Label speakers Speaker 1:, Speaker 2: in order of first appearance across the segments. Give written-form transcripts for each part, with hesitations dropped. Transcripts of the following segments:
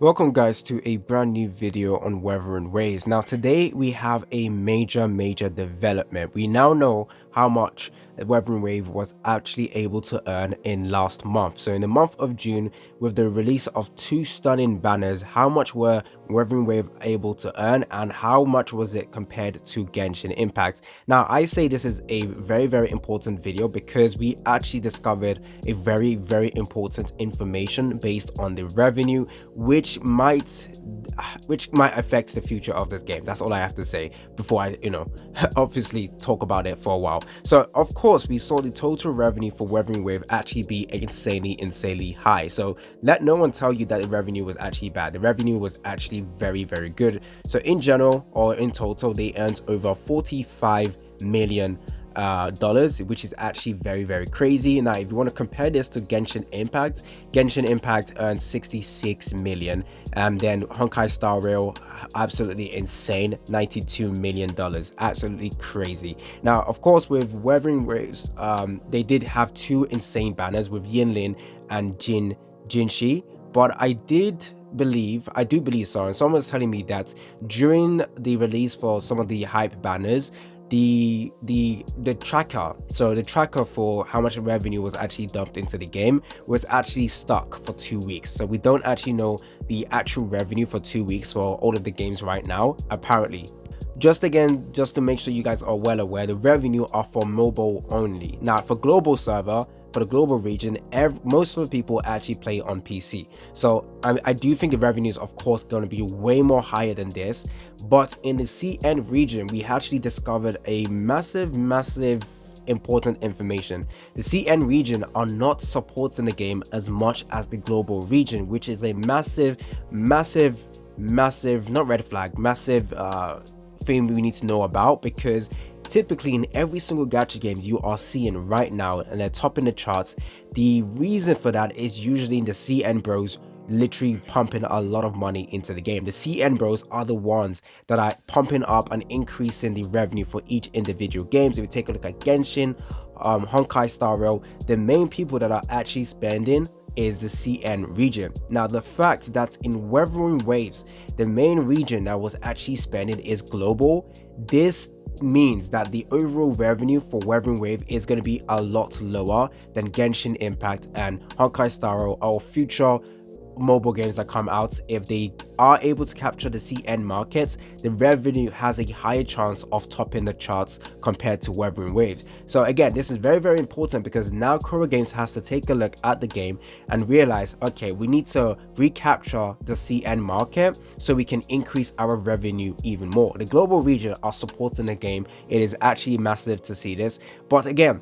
Speaker 1: Welcome guys to a brand new video on Wuthering Waves. Now today we have a major development. We now know how much Wuthering Wave was actually able to earn in last month. So in the month of June, with the release of two stunning banners, how much were Wuthering Wave able to earn and how much was it compared to Genshin Impact? Now I say this is a very important video because we actually discovered a very important information based on the revenue which might affect the future of this game. That's all I have to say before I obviously talk about it for a while. So of course we saw the total revenue for Wuthering Wave actually be insanely high. So let no one tell you that the revenue was actually bad. The revenue was actually very good. So in general, or in total, they earned over 45 million dollars, which is actually very crazy. Now if you want to compare this to Genshin Impact earned 66 million, and then Honkai Star Rail, absolutely insane, 92 million dollars, absolutely crazy. Now of course with Wuthering Waves, they did have two insane banners with Yinlin and Jinshi, but I do believe, sorry, someone was telling me that during the release for some of the hype banners, the tracker for how much revenue was actually dumped into the game was actually stuck for 2 weeks. So we don't actually know the actual revenue for 2 weeks for all of the games right now, apparently. Just to make sure you guys are well aware, the revenue are for mobile only. Now for global server, for the global region, most of the people actually play on PC. So I do think the revenue is of course going to be way more higher than this. But in the CN region, we actually discovered a massive important information. The CN region are not supporting the game as much as the global region, which is a massive, not red flag, massive thing we need to know about, because typically in every single gacha game you are seeing right now and they're topping the charts, the reason for that is usually the CN bros literally pumping a lot of money into the game. The CN bros are the ones that are pumping up and increasing the revenue for each individual games. If you take a look at Genshin, Honkai Star Rail, the main people that are actually spending is the CN region. Now the fact that in Wuthering Waves, the main region that was actually spending is global, this means that the overall revenue for Wuthering Wave is going to be a lot lower than Genshin Impact and Honkai Star Rail or future mobile games that come out. If they are able to capture the CN market, the revenue has a higher chance of topping the charts compared to Wuthering Waves. So again, this is very important because now Kuro Games has to take a look at the game and realize, okay, we need to recapture the CN market so we can increase our revenue even more. The global region are supporting the game. It is actually massive to see this, but again,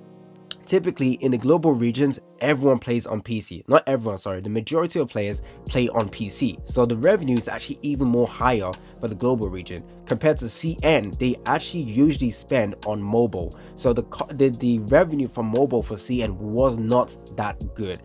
Speaker 1: typically in the global regions, everyone plays on PC. Not everyone, sorry, the majority of players play on PC. So the revenue is actually even more higher for the global region compared to CN. They actually usually spend on mobile. So the revenue from mobile for CN was not that good,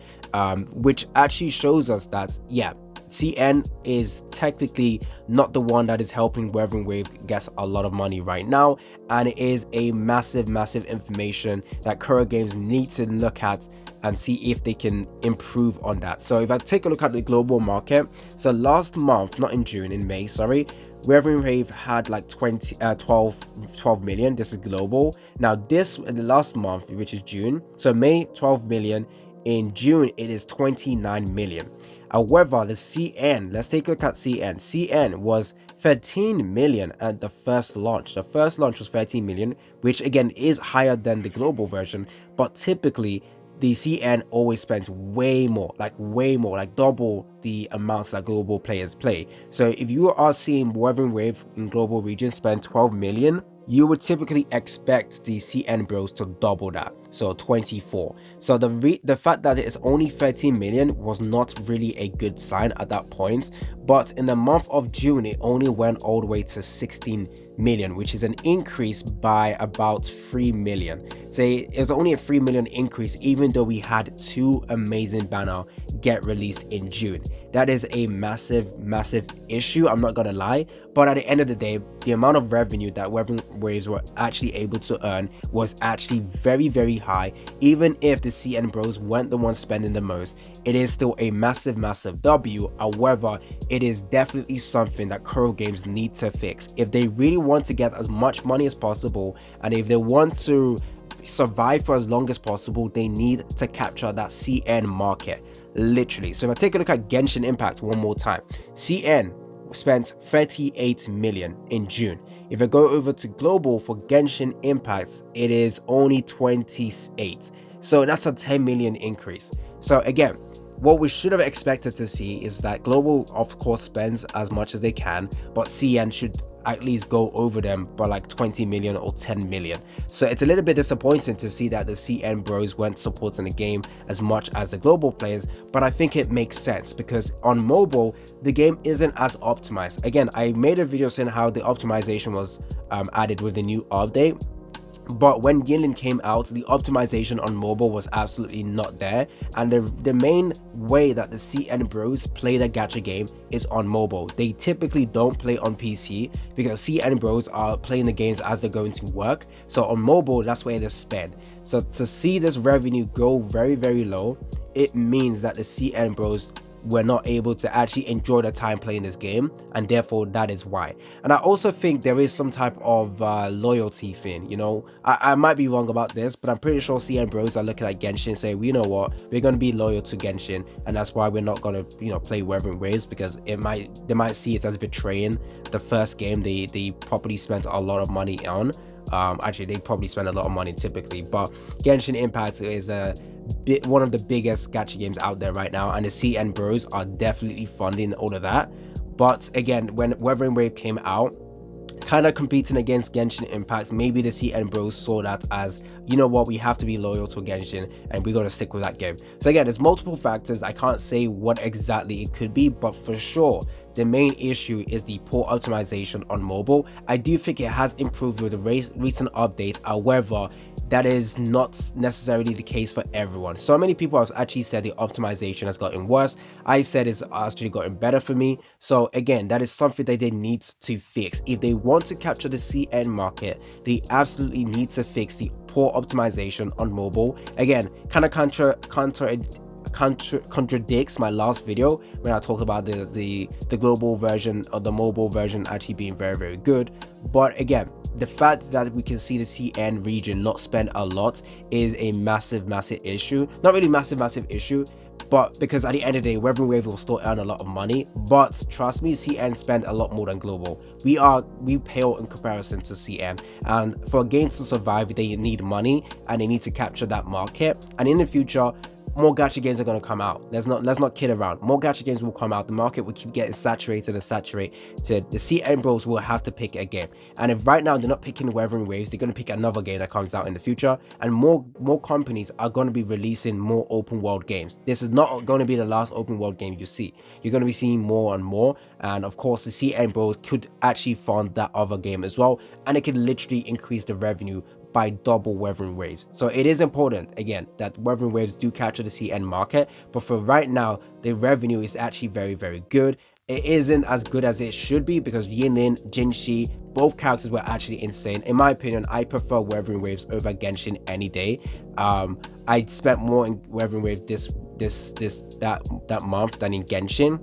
Speaker 1: which actually shows us that, yeah, CN is technically not the one that is helping Wuthering Wave get a lot of money right now, and it is a massive information that Kuro Games need to look at and see if they can improve on that. So if I take a look at the global market, so last month, not in June, in May, sorry, Wuthering Wave had like 12 million. This is global. Now this in the last month, which is June, so May 12 million, in June it is 29 million. However, the CN, let's take a look at CN. CN was 13 million at the first launch. The first launch was 13 million, which again is higher than the global version, but typically the CN always spends way more, like double the amounts that global players play. So if you are seeing Wuthering Wave in global region spend 12 million, you would typically expect the CN bros to double that, so 24. So the fact that it's only 13 million was not really a good sign at that point, but in the month of June it only went all the way to 16 million, which is an increase by about 3 million. So it was only a 3 million increase, even though we had two amazing banner get released in June. That is a massive issue, I'm not gonna lie. But at the end of the day, the amount of revenue that Wuthering Waves were actually able to earn was actually very high. Even if the CN bros weren't the ones spending the most, it is still a massive W. However, it is definitely something that Kuro Games need to fix if they really want to get as much money as possible, and if they want to survive for as long as possible. They need to capture that CN market, literally. So if I take a look at Genshin Impact one more time, CN spent 38 million in June. If I go over to global for Genshin Impact, it is only 28. So that's a 10 million increase. So again, what we should have expected to see is that global of course spends as much as they can, but CN should at least go over them by like 20 million or 10 million. So it's a little bit disappointing to see that the CN bros weren't supporting the game as much as the global players, but I think it makes sense because on mobile the game isn't as optimized. Again, I made a video saying how the optimization was added with the new update, but when Yinlin came out, the optimization on mobile was absolutely not there, and the main way that the CN bros play the gacha game is on mobile. They typically don't play on PC because CN bros are playing the games as they're going to work. So on mobile, that's where they spend. So to see this revenue go very low, it means that the CN bros were not able to actually enjoy the time playing this game, and therefore that is why. And I also think there is some type of loyalty thing, you know. I might be wrong about this, but I'm pretty sure CN bros are looking at Genshin and say, well, you know what, we're going to be loyal to Genshin, and that's why we're not going to, you know, play Wuthering Waves, because they might see it as betraying the first game they probably spent a lot of money on. Actually, they probably spend a lot of money typically, but Genshin Impact is one of the biggest gacha games out there right now, and the CN bros are definitely funding all of that. But again, when Wuthering Wave came out, kind of competing against Genshin Impact, maybe the CN bros saw that as, you know what, we have to be loyal to Genshin and we're going to stick with that game. So again, there's multiple factors. I can't say what exactly it could be, but for sure the main issue is the poor optimization on mobile. I do think it has improved with the recent updates. However, that is not necessarily the case for everyone. So many people have actually said the optimization has gotten worse. I said it's actually gotten better for me. So again, that is something that they need to fix. If they want to capture the CN market, they absolutely need to fix the poor optimization on mobile. Again, kind of contradicts my last video when I talked about the global version or the mobile version actually being very good. But again, the fact that we can see the CN region not spend a lot is a massive issue. Not really massive issue, but because at the end of the day, Wuthering Waves will still earn a lot of money. But trust me, CN spend a lot more than global. We pale in comparison to CN, and for a game to survive, they need money and they need to capture that market. And in the future, more gacha games are going to come out. Let's not kid around. More gacha games will come out. The market will keep getting saturated. The CN bros will have to pick a game. And if right now they're not picking Wuthering Waves, they're going to pick another game that comes out in the future. And more companies are going to be releasing more open world games. This is not going to be the last open world game you see. You're going to be seeing more and more. And of course, the CN bros could actually fund that other game as well. And it could literally increase the revenue by double Wuthering Waves. So it is important, again, that Wuthering Waves do capture the CN market, but for right now, the revenue is actually very good. It isn't as good as it should be because Yinlin, Jinshi, both characters were actually insane. In my opinion, I prefer Wuthering Waves over Genshin any day. I spent more in Wuthering Waves that month than in Genshin.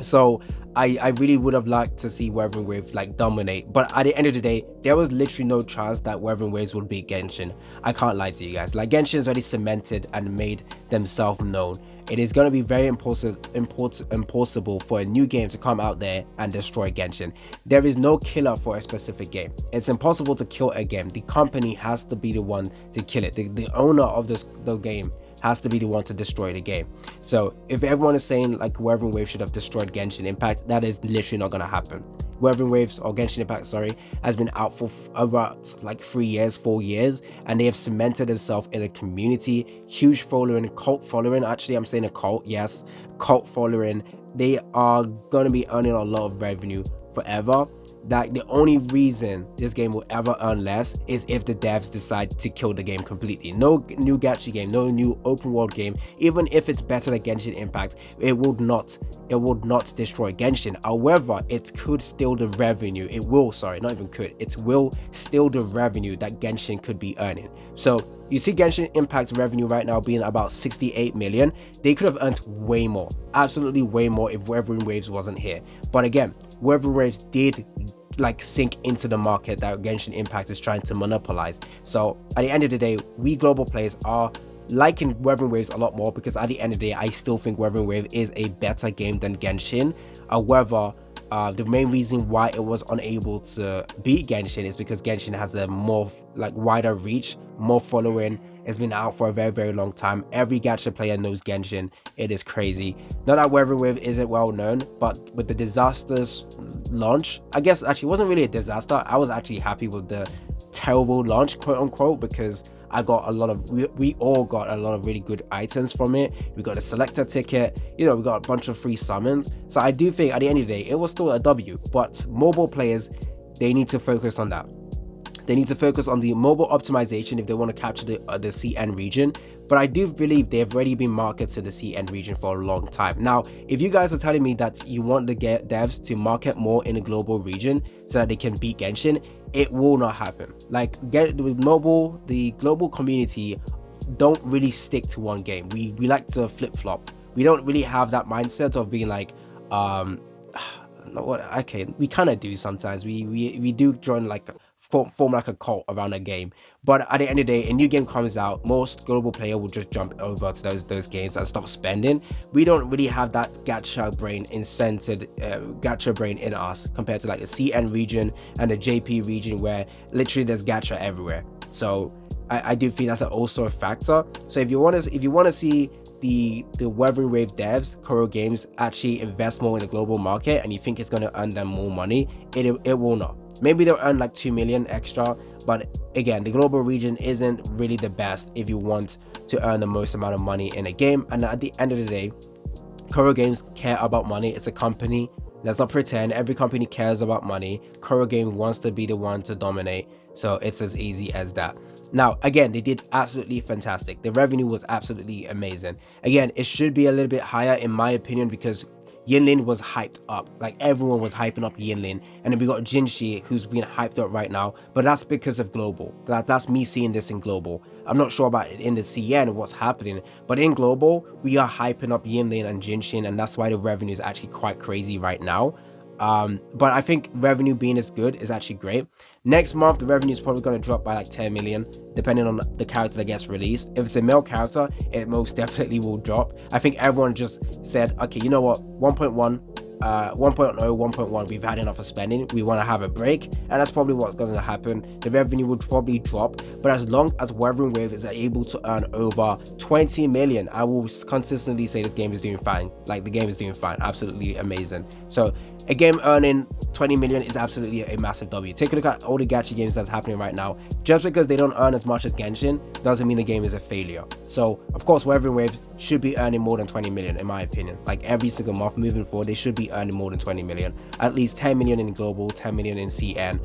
Speaker 1: So I really would have liked to see Wuthering Waves like dominate, but at the end of the day, there was literally no chance that Wuthering Waves would beat Genshin. I can't lie to you guys. Like, Genshin is already cemented and made themselves known. It is going to be very impossible for a new game to come out there and destroy Genshin. There is no killer for a specific game. It's impossible to kill a game. The company has to be the one to kill it. The owner of the game has to be the one to destroy the game. So if everyone is saying like Wuthering Waves should have destroyed Genshin Impact, that is literally not going to happen. Wuthering Waves, or Genshin Impact, sorry, has been out for about like 4 years, and they have cemented themselves in a community, huge following, cult following. Actually, I'm saying a cult, yes, cult following. They are going to be earning a lot of revenue forever. that the only reason this game will ever earn less is if the devs decide to kill the game completely. No new gacha game, no new open world game, even if it's better than Genshin Impact, it would not destroy Genshin. However, it could steal the revenue. It will steal the revenue that Genshin could be earning. So you see Genshin Impact's revenue right now being about 68 million. They could have earned way more, absolutely way more, if Wuthering Waves wasn't here. But again, Wuthering Waves did like sink into the market that Genshin Impact is trying to monopolize. So at the end of the day, we global players are liking Wuthering Waves a lot more, because at the end of the day, I still think Wuthering Wave is a better game than Genshin. However, the main reason why it was unable to beat Genshin is because Genshin has a more like wider reach, more following. It's been out for a very, very long time. Every gacha player knows Genshin. It is crazy. Not that Wuthering Wave isn't well known, but with the disastrous launch, I guess actually it wasn't really a disaster. I was actually happy with the terrible launch, quote unquote, because I got a lot of, we all got a lot of really good items from it. We got a selector ticket, we got a bunch of free summons. So I do think at the end of the day, it was still a W, but mobile players, they need to focus on that. They need to focus on the mobile optimization if they want to capture the CN region. But I do believe they've already been marketed the CN region for a long time. Now, if you guys are telling me that you want the devs to market more in a global region so that they can beat Genshin, it will not happen. Like, with mobile, the global community don't really stick to one game. We like to flip-flop. We don't really have that mindset of being like, okay, we kind of do sometimes. We do join like form like a cult around a game, but at the end of the day, a new game comes out, most global player will just jump over to those games and stop spending. We don't really have that gacha brain in us compared to like the CN region and the JP region, where literally there's gacha everywhere. So I do think that's also a factor. So if you want to see the Wuthering Wave devs, Koro Games, actually invest more in the global market, and you think it's going to earn them more money, it will not. Maybe they'll earn like 2 million extra, but again, the global region isn't really the best if you want to earn the most amount of money in a game. And at the end of the day, Koro Games care about money. It's a company. Let's not pretend. Every company cares about money. Koro Games wants to be the one to dominate, so it's as easy as that. Now, again, they did absolutely fantastic. The revenue was absolutely amazing. Again, it should be a little bit higher in my opinion, because Yinlin was hyped up. Like, everyone was hyping up Yinlin, and then we got Jinshi, who's being hyped up right now, but that's because of global. That's me seeing this in global. I'm not sure about it in the CN what's happening, but in global, we are hyping up Yinlin and Jinshin, and that's why the revenue is actually quite crazy right now. But I think revenue being as good is actually great. Next month, the revenue is probably going to drop by like 10 million, depending on the character that gets released. If it's a male character, it most definitely will drop. I think everyone just said, okay, you know what, 1.1, 1.1, we've had enough of spending. We want to have a break, and that's probably what's going to happen. The revenue would probably drop, but as long as Wuthering Waves is able to earn over 20 million, I will consistently say this game is doing fine. Like, the game is doing fine, absolutely amazing. So a game earning 20 million is absolutely a massive W. Take a look at all the gacha games that's happening right now. Just because they don't earn as much as Genshin doesn't mean the game is a failure. So of course, Wuthering Waves should be earning more than 20 million in my opinion. Like, every single month moving forward, they should be earning more than 20 million. At least 10 million in global, 10 million in CN.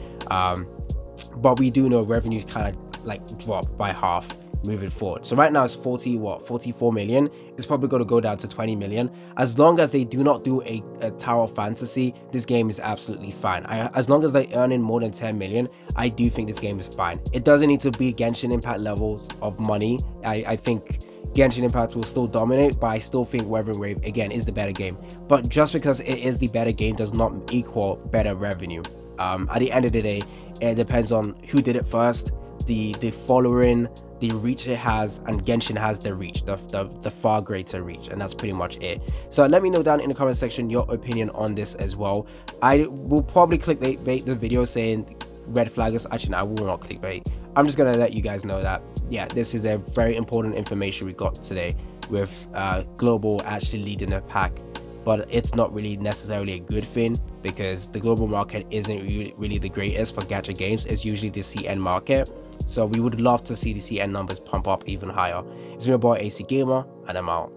Speaker 1: But we do know revenues kind of like drop by half moving forward. So right now it's 44 million. It's probably going to go down to 20 million. As long as they do not do a Tower Fantasy, this game is absolutely fine. As long as they're earning more than 10 million, I do think this game is fine. It doesn't need to be Genshin Impact levels of money. I think Genshin Impact will still dominate, but I still think Wuthering Wave, again, is the better game. But just because it is the better game does not equal better revenue. At the end of the day, it depends on who did it first, the following, the reach it has, and Genshin has the reach, the far greater reach, and that's pretty much it. So let me know down in the comment section your opinion on this as well. I will probably clickbait the video saying red flaggers. Actually, no, I will not clickbait. I'm just gonna let you guys know that, yeah, this is a very important information we got today with global actually leading the pack. But it's not really necessarily a good thing, because the global market isn't really the greatest for gacha games. It's usually the CN market. So we would love to see the CN numbers pump up even higher. It's been your boy AC Gamer, and I'm out.